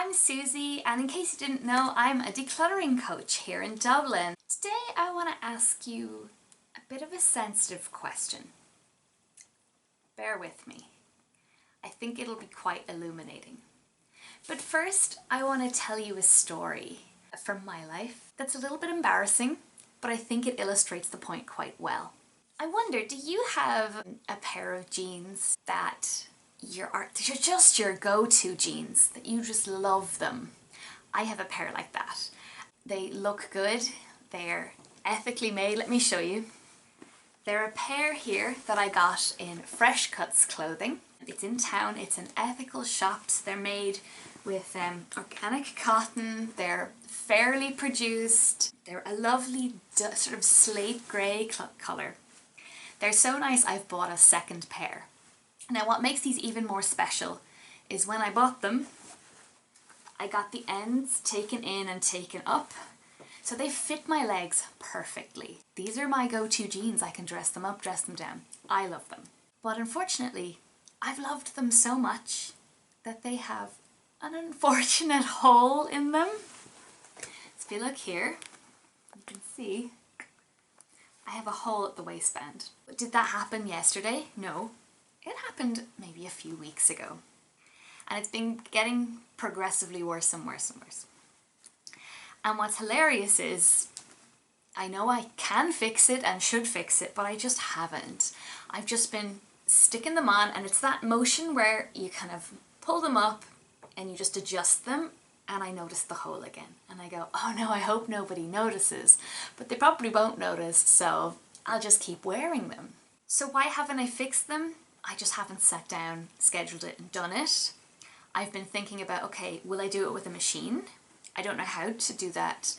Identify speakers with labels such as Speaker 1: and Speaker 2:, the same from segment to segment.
Speaker 1: I'm Susie, and in case you didn't know, I'm a decluttering coach here in Dublin. Today I want to ask you a bit of a sensitive question. Bear with me. I think it'll be quite illuminating. But first, I want to tell you a story from my life that's a little bit embarrassing, but I think it illustrates the point quite well. I wonder, do you have a pair of jeans that you're just your go-to jeans, that you just love them? I have a pair like that. They look good, they're ethically made. Let me show you. They're a pair here that I got in Fresh Cuts clothing. It's in town, it's in ethical shops. They're made with organic cotton, they're fairly produced, they're a lovely sort of slate grey colour. They're so nice I've bought a second pair. Now what makes these even more special is when I bought them, I got the ends taken in and taken up, so they fit my legs perfectly. These are my go-to jeans. I can dress them up, dress them down. I love them. But unfortunately, I've loved them so much that they have an unfortunate hole in them. So if you look here, you can see I have a hole at the waistband. But did that happen yesterday? No. It happened maybe a few weeks ago. And it's been getting progressively worse and worse and worse. And what's hilarious is, I know I can fix it and should fix it, but I just haven't. I've just been sticking them on, and it's that motion where you kind of pull them up and you just adjust them, and I notice the hole again. And I go, oh no, I hope nobody notices. But they probably won't notice, so I'll just keep wearing them. So why haven't I fixed them? I just haven't sat down, scheduled it and done it. I've been thinking about, okay, will I do it with a machine? I don't know how to do that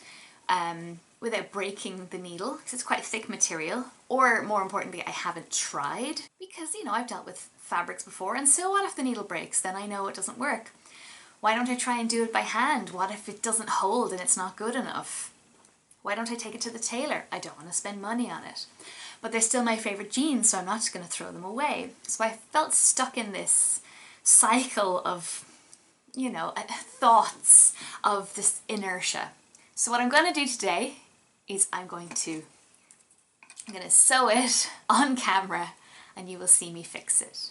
Speaker 1: without breaking the needle, because it's quite thick material. Or more importantly, I haven't tried, because, you know, I've dealt with fabrics before, and so what if the needle breaks? Then I know it doesn't work. Why don't I try and do it by hand? What if it doesn't hold and it's not good enough? Why don't I take it to the tailor? I don't want to spend money on it. But they're still my favourite jeans, so I'm not just going to throw them away. So I felt stuck in this cycle of, you know, thoughts of this inertia. So what I'm going to do today is I'm going to sew it on camera and you will see me fix it.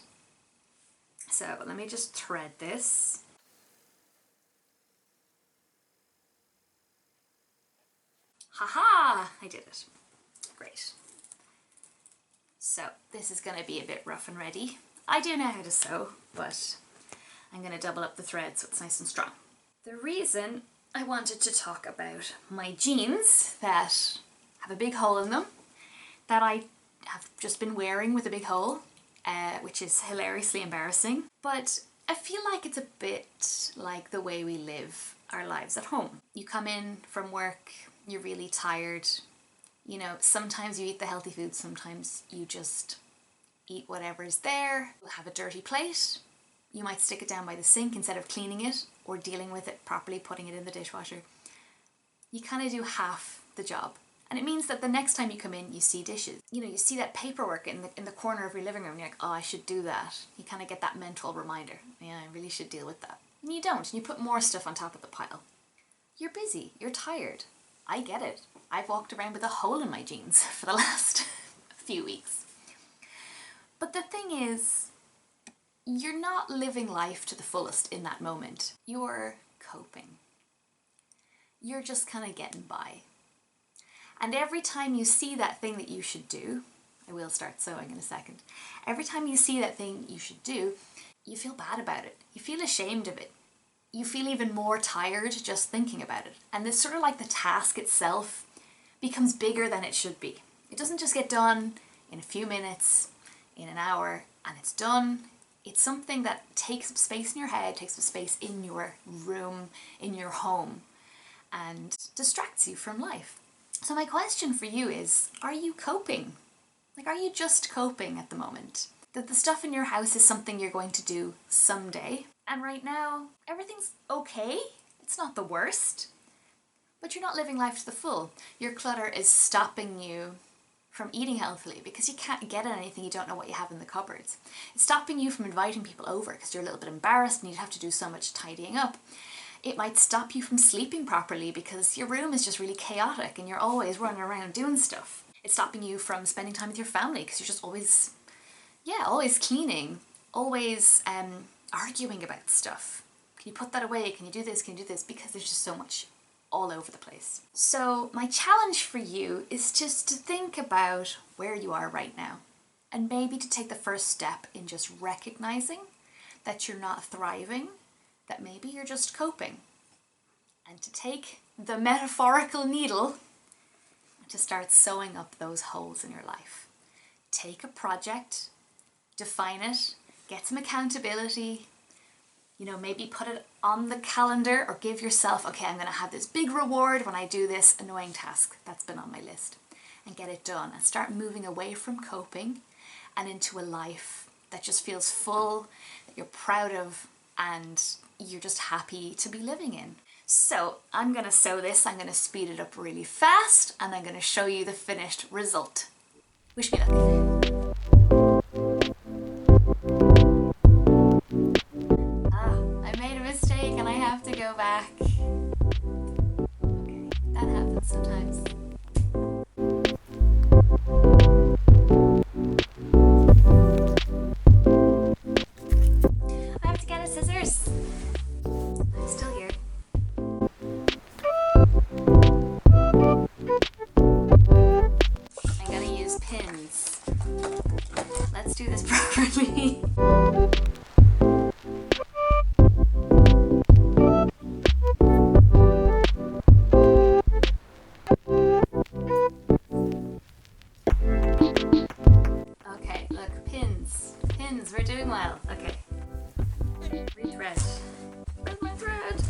Speaker 1: So let me just thread this. Haha! I did it. Great. So this is going to be a bit rough and ready. I do know how to sew, but I'm going to double up the thread so it's nice and strong. The reason I wanted to talk about my jeans that have a big hole in them, that I have just been wearing with a big hole, which is hilariously embarrassing, but I feel like it's a bit like the way we live our lives at home. You come in from work, you're really tired. You know, sometimes you eat the healthy food, sometimes you just eat whatever's there. You'll have a dirty plate. You might stick it down by the sink instead of cleaning it or dealing with it properly, putting it in the dishwasher. You kind of do half the job. And it means that the next time you come in, you see dishes. You know, you see that paperwork in the corner of your living room, and you're like, oh, I should do that. You kind of get that mental reminder. Yeah, I really should deal with that. And you don't, and you put more stuff on top of the pile. You're busy, you're tired. I get it. I've walked around with a hole in my jeans for the last few weeks. But the thing is, you're not living life to the fullest in that moment. You're coping. You're just kind of getting by. And every time you see that thing that you should do, I will start sewing in a second, every time you see that thing you should do, you feel bad about it. You feel ashamed of it. You feel even more tired just thinking about it. And it's sort of like the task itself becomes bigger than it should be. It doesn't just get done in a few minutes, in an hour, and it's done. It's something that takes up space in your head, takes up space in your room, in your home, and distracts you from life. So my question for you is, are you coping? Like, are you just coping at the moment? That the stuff in your house is something you're going to do someday, and right now everything's okay. It's not the worst, but you're not living life to the full. Your clutter is stopping you from eating healthily because you can't get at anything, you don't know what you have in the cupboards. It's stopping you from inviting people over because you're a little bit embarrassed and you'd have to do so much tidying up. It might stop you from sleeping properly because your room is just really chaotic and you're always running around doing stuff. It's stopping you from spending time with your family because you're just always, always cleaning, always arguing about stuff. Can you put that away? Can you do this? Can you do this? Because there's just so much all over the place. So my challenge for you is just to think about where you are right now and maybe to take the first step in just recognizing that you're not thriving, that maybe you're just coping, and to take the metaphorical needle to start sewing up those holes in your life. Take a project, define it, get some accountability, maybe put it on the calendar or give yourself, okay, I'm going to have this big reward when I do this annoying task that's been on my list, and get it done and start moving away from coping and into a life that just feels full, that you're proud of, and you're just happy to be living in. So I'm going to sew this, I'm going to speed it up really fast, and I'm going to show you the finished result. Wish me luck. I made a mistake and I have to go back. Okay, that happens sometimes. I have to get a scissors. I'm still here. I'm gonna use pins. Let's do this properly. Okay, look, pins. Pins, we're doing well. Okay. Rethread. Where's my thread?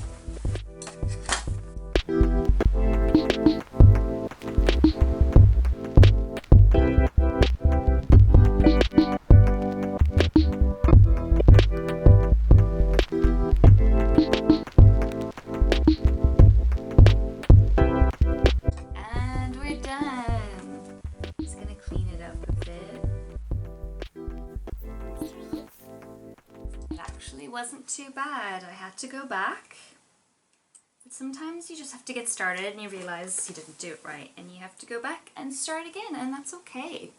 Speaker 1: And we're done. Just gonna clean it up a bit. It actually wasn't too bad. I had to go back. But sometimes you just have to get started and you realize you didn't do it right and you have to go back and start again, and that's okay.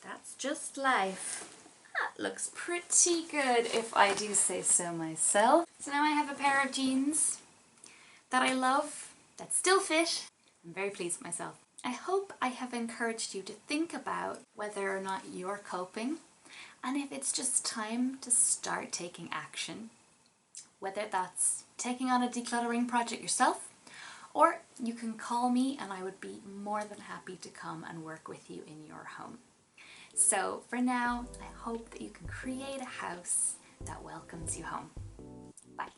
Speaker 1: That's just life. That looks pretty good if I do say so myself. So now I have a pair of jeans that I love, that still fit. I'm very pleased with myself. I hope I have encouraged you to think about whether or not you're coping and if it's just time to start taking action. Whether that's taking on a decluttering project yourself, or you can call me and I would be more than happy to come and work with you in your home. So for now, I hope that you can create a house that welcomes you home. Bye.